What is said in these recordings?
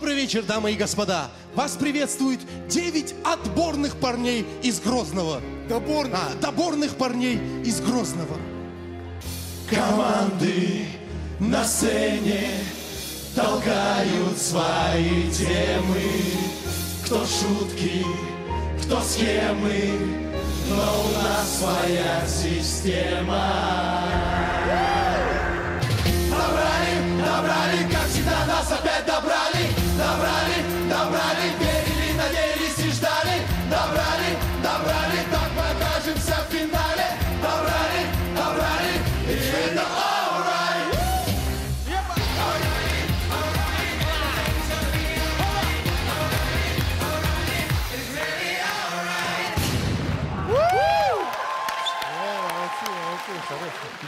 Добрый вечер, дамы и господа. Вас приветствует 9 отборных парней из Грозного. Доборных парней из Грозного. Команды на сцене толкают свои темы. Кто шутки, кто схемы, но у нас своя система. Добрали, как всегда нас опять добрали. Добрали, верили, надеялись и ждали. Добрали, так покажемся в финале. Добрали, и это alright.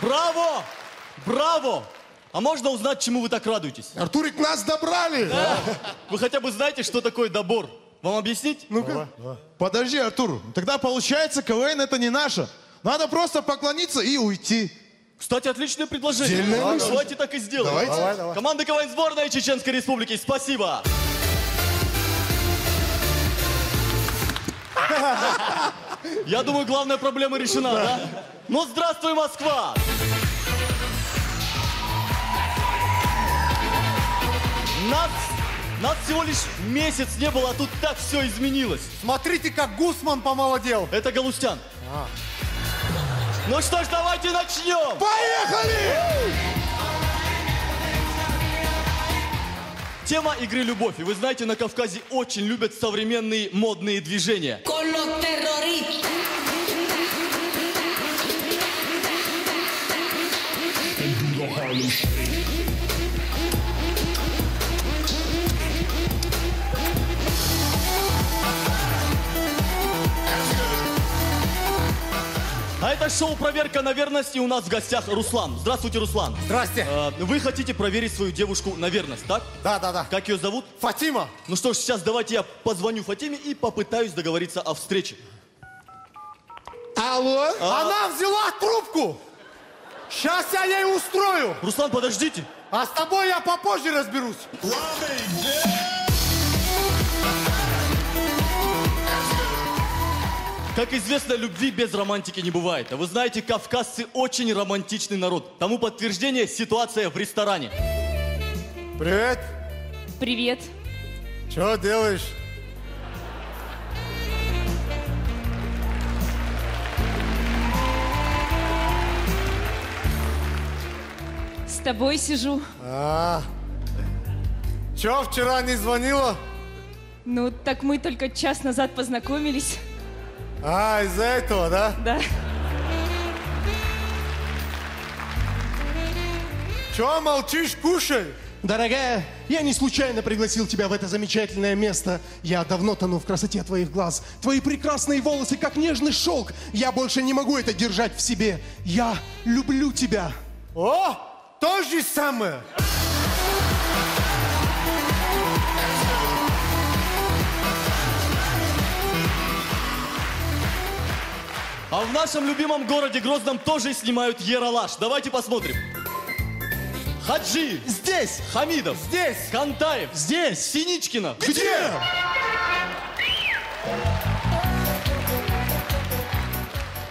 Браво! Браво! А можно узнать, чему вы так радуетесь? Артурик, нас добрали! Да. Вы хотя бы знаете, что такое добор? Вам объяснить? Ну-ка. Подожди, Артур, тогда получается, КВН это не наше. Надо просто поклониться и уйти. Кстати, отличное предложение. Дельная мысль. Давайте так и сделаем. Давайте. Команда КВН сборная Чеченской Республики, спасибо! Я думаю, главная проблема решена, да? Ну, здравствуй, Москва! Нас всего лишь месяц не было, а тут так все изменилось. Смотрите, как Гусман помолодел. Это Галустян. Ну что ж, давайте начнем. Поехали! Тема игры «Любовь». И вы знаете, на Кавказе очень любят современные модные движения. А это шоу «Проверка на верность», и у нас в гостях Руслан. Здравствуйте, Руслан. Здрасте. Вы хотите проверить свою девушку на верность, так? Да. Как ее зовут? Фатима. Ну что ж, сейчас давайте я позвоню Фатиме и попытаюсь договориться о встрече. Алло? Она взяла трубку. Сейчас я ей устрою. Руслан, подождите. А с тобой я попозже разберусь. Как известно, любви без романтики не бывает. А вы знаете, кавказцы очень романтичный народ. Тому подтверждение ситуация в ресторане. Привет. Привет. Что делаешь? С тобой сижу. Че, вчера не звонила? Ну, так мы только час назад познакомились. Из-за этого, да? Да. Че молчишь, кушай? Дорогая, я не случайно пригласил тебя в это замечательное место. Я давно тону в красоте твоих глаз. Твои прекрасные волосы, как нежный шелк. Я больше не могу это держать в себе. Я люблю тебя. О, то же самое. А в нашем любимом городе Грозном тоже снимают ералаш. Давайте посмотрим. Хаджи. Здесь. Хамидов. Здесь. Кантаев. Здесь. Синичкина. Где?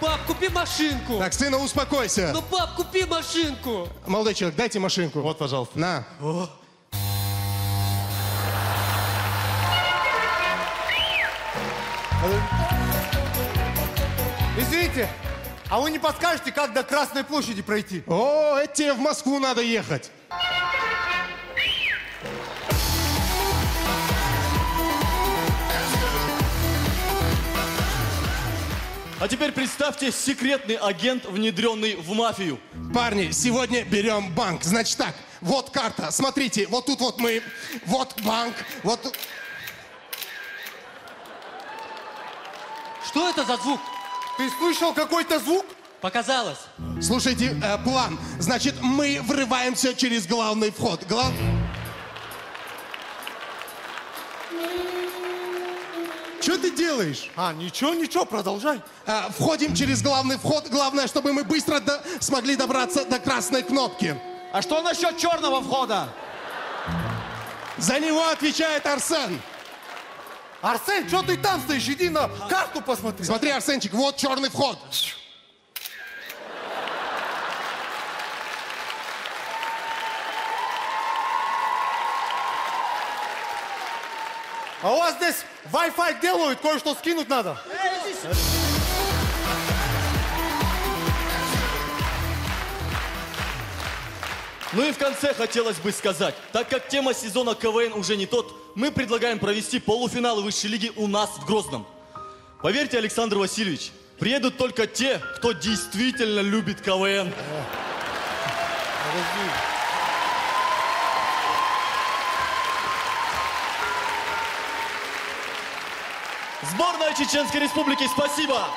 Пап, купи машинку. Так, сына, успокойся. Ну, пап, купи машинку. Молодой человек, дайте машинку. Вот, пожалуйста. На. Извините, а вы не подскажете, как до Красной площади пройти? О, это тебе в Москву надо ехать. А теперь представьте, секретный агент, внедренный в мафию. Парни, сегодня берем банк. Значит так, вот карта. Смотрите, вот тут вот мы. Вот банк. Вот тут. Что это за звук? Ты слышал какой-то звук? Показалось. Слушайте, план. Значит, мы врываемся через главный вход. Что ты делаешь? Ничего, продолжай. Входим через главный вход. Главное, чтобы мы быстро смогли добраться до красной кнопки. А что насчет черного входа? За него отвечает Арсен. Арсен, что ты там стоишь? Иди на карту посмотри. Смотри, Арсенчик, вот черный вход. А у вас здесь Wi-Fi делают, кое-что скинуть надо. Ну и в конце хотелось бы сказать, так как тема сезона КВН уже не тот, мы предлагаем провести полуфиналы высшей лиги у нас в Грозном. Поверьте, Александр Васильевич, приедут только те, кто действительно любит КВН. Сборная Чеченской Республики, спасибо!